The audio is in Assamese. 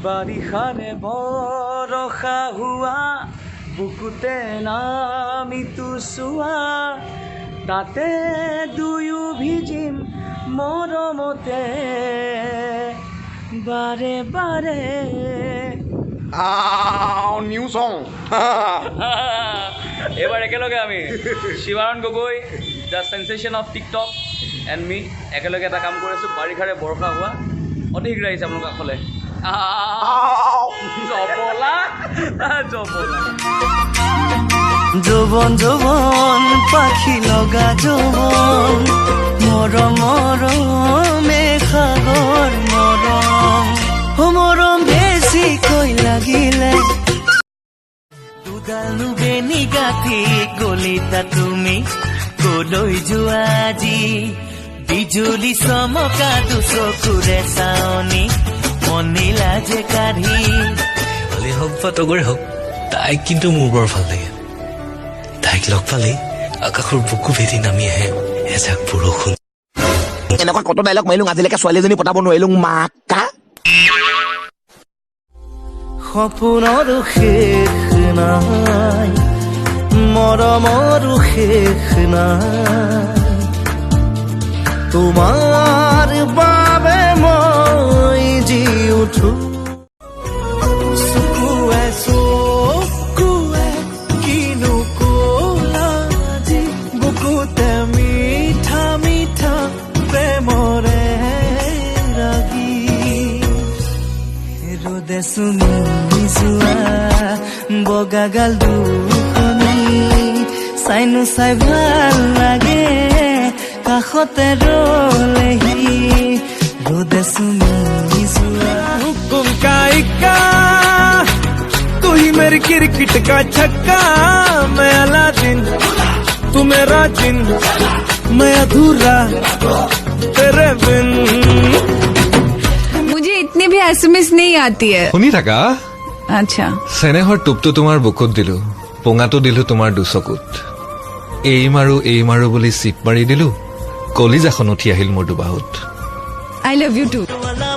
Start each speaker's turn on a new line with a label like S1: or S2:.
S1: বাৰিষাৰে বৰষা হোৱা বুকুতে নামিতো চোৱা তাতে দুয়ো ভিজিম মৰমতে বাৰে বাৰে
S2: নিউ সং
S1: এবাৰ একেলগে আমি Shivaran Gogoi the sensation of TikTok and me একেলগে এটা কাম কৰি আছোঁ বাৰিষাৰে বৰষা হোৱা অতি শীঘ্ৰে আহিছে আপোনালোকৰ কাষলৈ জপলা জপলা যৌৱন যৌৱন পাখি লগা যৌৱন মৰম মৰমে সাগৰ মৰম মৰম বেছিকৈ লাগিলে দুডাল বেনি গাঁঠি গলিতা তুমি কলৈ যোৱা আজি বিজুলী চমকা দুচকুৰে চাৱনি মনিলা যে কাঢ়ি
S3: হলে হওক বা তগৰে হওক তাইক কিন্তু মোৰ বৰ ভাল লাগে তাইক লগ পালেই আকাশৰ বুকু ভেদি নামি আহে এজাক বৰষুণ
S2: এনেকুৱা কত ডাইলগ মাৰিলো আজিলৈকে ছোৱালীজনী পতাব নোৱাৰিলো মাকা
S1: সপোনৰো শেষ নাই মৰমৰো শেষ নাই তোমাৰ বাবে মই জি উঠো চকুৱে চকুৱে কিনো কোলাজি বুকুতে মিঠা মিঠা প্ৰেমৰে ৰাগি ৰ'দে চুমি যোৱা বগাগাল দুখনি চাইনো চাই ভাল লাগে কাষতে ৰলেহি ৰ'দে চুমি যোৱা
S4: हुकुम का इक्का तू ही मेरी क्रिकेट का छक्का मैं अलादीन तू मेरा जिन मैं अधूरा तेरे बिन
S5: मुझे इतनी भी एसएमएस नहीं आती है
S6: শুনি থাকা
S5: अच्छा
S6: চেনেহৰ টোপটো তোমাৰ বুকুত দিলো পোঙাটো দিলো তোমাৰ দুচকুত এই মাৰো বুলি চিপ মাৰি দিলো কলিজাখন উঠি আহিল মোৰ দুবাহুত
S5: आई लव यू टू
S1: তোমালা